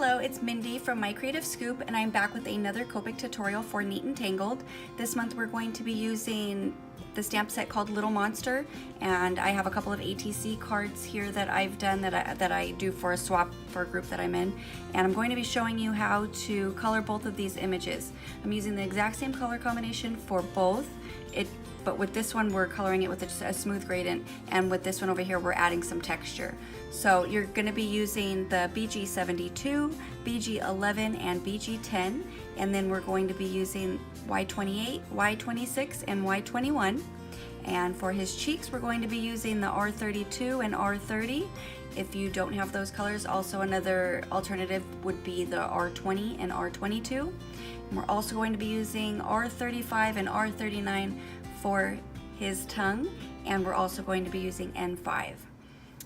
Hello, it's Mindy from My Creative Scoop, and I'm back with another Copic tutorial for Neat and Tangled. This month we're going to be using the stamp set called Little Monster, and I have a couple of ATC cards here that I've done that I do for a swap for a group that I'm in, and I'm going to be showing you how to color both of these images. I'm using the exact same color combination for both, but with this one we're coloring it with a smooth gradient, and with this one over here we're adding some texture. So you're going to be using the BG72, BG11, and BG10, and then we're going to be using Y28, Y26, and Y21. And for his cheeks we're going to be using the R32 and R30. If you don't have those colors, also another alternative would be the R20 and R22. And we're also going to be using R35 and R39 for his tongue, and we're also going to be using N5.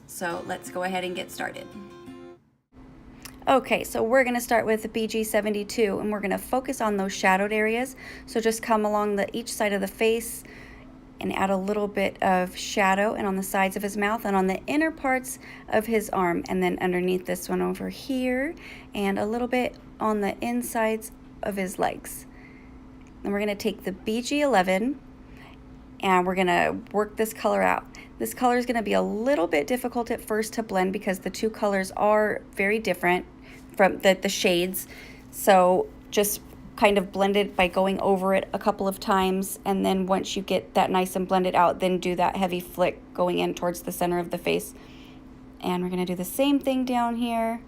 So let's go ahead and get started. Okay, so we're going to start with the BG72, and we're going to focus on those shadowed areas. So just come along each side of the face and add a little bit of shadow, and on the sides of his mouth and on the inner parts of his arm, and then underneath this one over here, and a little bit on the insides of his legs. Then we're going to take the BG11 and we're going to work this color out. This color is going to be a little bit difficult at first to blend because the two colors are very different from the shades. So just kind of blend it by going over it a couple of times, and then once you get that nice and blended out, then do that heavy flick going in towards the center of the face. And we're going to do the same thing down here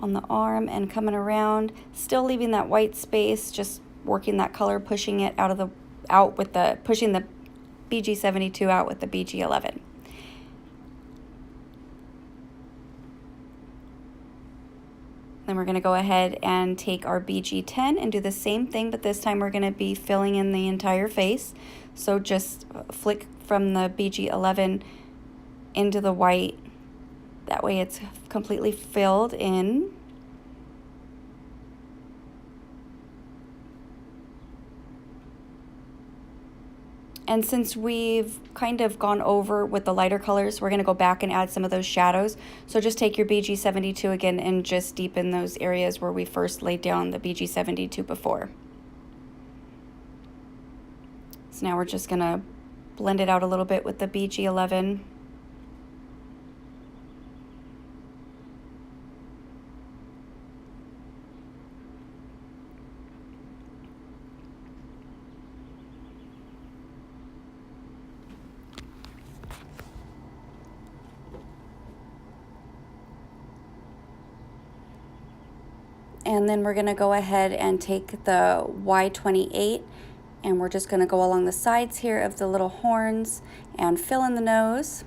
on the arm and coming around, still leaving that white space, just working that color, pushing it pushing the BG72 out with the BG11. Then we're going to go ahead and take our BG10 and do the same thing, but this time we're going to be filling in the entire face. So just flick from the BG11 into the white. That way it's completely filled in. And since we've kind of gone over with the lighter colors, we're going to go back and add some of those shadows. So just take your BG72 again and just deepen those areas where we first laid down the BG72 before. So now we're just going to blend it out a little bit with the BG11. And then we're going to go ahead and take the Y28, and we're just going to go along the sides here of the little horns and fill in the nose,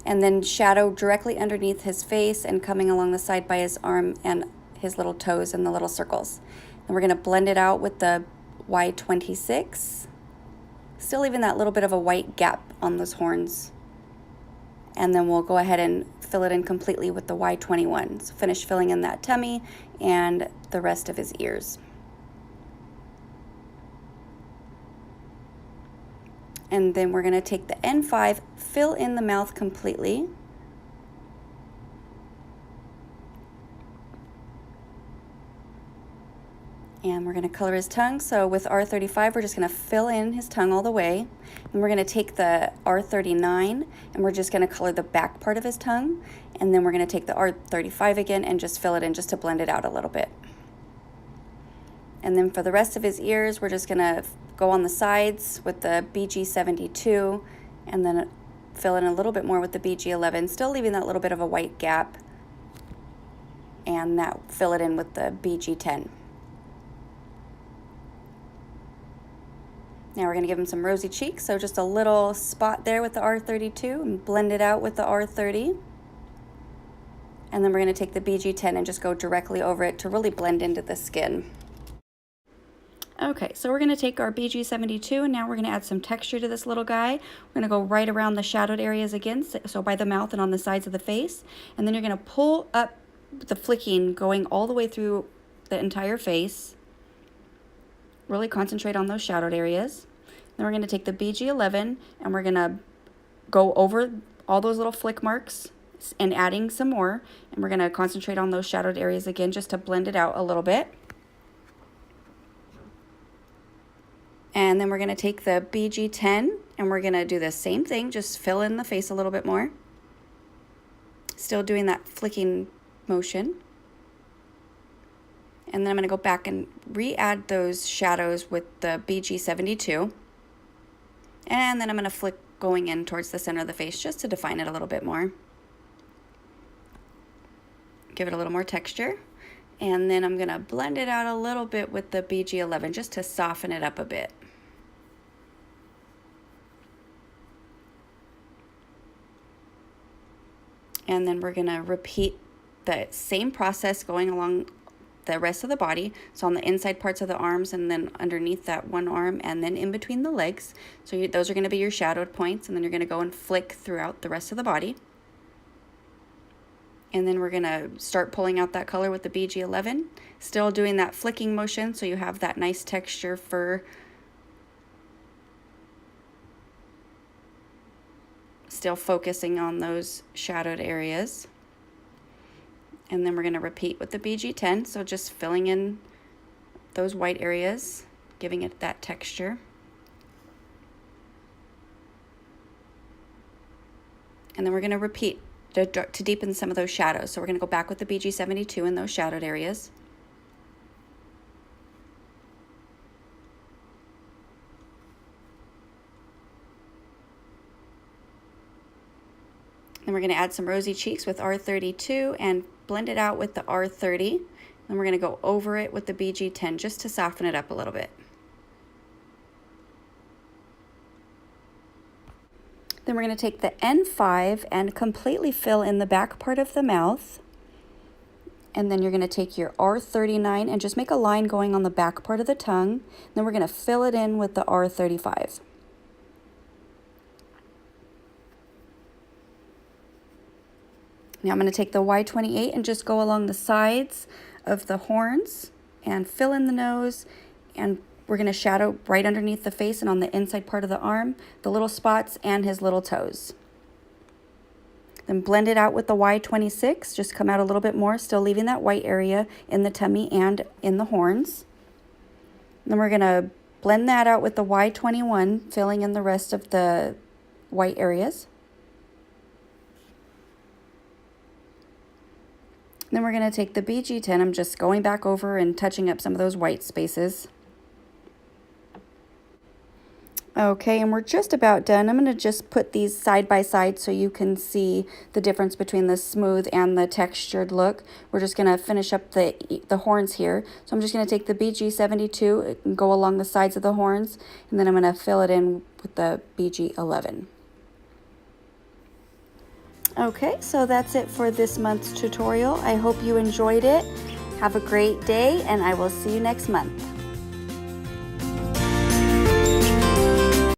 and then shadow directly underneath his face and coming along the side by his arm and his little toes and the little circles. And we're going to blend it out with the Y26, still leaving that little bit of a white gap on those horns. And then we'll go ahead and fill it in completely with the Y21. So finish filling in that tummy and the rest of his ears. And then we're going to take the N5, fill in the mouth completely. And we're going to color his tongue. So with R35, we're just going to fill in his tongue all the way. And we're going to take the R39, and we're just going to color the back part of his tongue. And then we're going to take the R35 again and just fill it in just to blend it out a little bit. And then for the rest of his ears, we're just going to go on the sides with the BG72, and then fill in a little bit more with the BG11, still leaving that little bit of a white gap. And fill it in with the BG10. Now we're going to give him some rosy cheeks, so just a little spot there with the R32 and blend it out with the R30. And then we're going to take the BG10 and just go directly over it to really blend into the skin. Okay, so we're going to take our BG72, and now we're going to add some texture to this little guy. We're going to go right around the shadowed areas again, so by the mouth and on the sides of the face. And then you're going to pull up the flicking going all the way through the entire face. Really concentrate on those shadowed areas. Then we're going to take the BG11 and we're going to go over all those little flick marks and adding some more, and we're going to concentrate on those shadowed areas again just to blend it out a little bit. And then we're going to take the BG10 and we're going to do the same thing, just fill in the face a little bit more. Still doing that flicking motion. And then I'm going to go back and re-add those shadows with the BG72. And then I'm going to flick going in towards the center of the face just to define it a little bit more. Give it a little more texture. And then I'm going to blend it out a little bit with the BG11 just to soften it up a bit. And then we're going to repeat the same process going along the rest of the body. So on the inside parts of the arms and then underneath that one arm and then in between the legs. So those are going to be your shadowed points, and then you're going to go and flick throughout the rest of the body. And then we're going to start pulling out that color with the BG11. Still doing that flicking motion so you have that nice texture fur. Still focusing on those shadowed areas. And then we're going to repeat with the BG10, so just filling in those white areas, giving it that texture. And then we're going to repeat to deepen some of those shadows. So we're going to go back with the BG72 in those shadowed areas. Then we're going to add some rosy cheeks with R32 and blend it out with the R30. Then we're going to go over it with the BG10 just to soften it up a little bit. Then we're going to take the N5 and completely fill in the back part of the mouth. And then you're going to take your R39 and just make a line going on the back part of the tongue. Then we're going to fill it in with the R35. Now I'm going to take the Y28 and just go along the sides of the horns and fill in the nose, and we're going to shadow right underneath the face and on the inside part of the arm, the little spots and his little toes. Then blend it out with the Y26, just come out a little bit more, still leaving that white area in the tummy and in the horns. Then we're going to blend that out with the Y21, filling in the rest of the white areas. Then we're going to take the BG10, I'm just going back over and touching up some of those white spaces. Okay, and we're just about done. I'm going to just put these side by side so you can see the difference between the smooth and the textured look. We're just going to finish up the horns here. So I'm just going to take the BG72 and go along the sides of the horns, and then I'm going to fill it in with the BG11. Okay, so that's it for this month's tutorial. I hope you enjoyed it. Have a great day, and I will see you next month.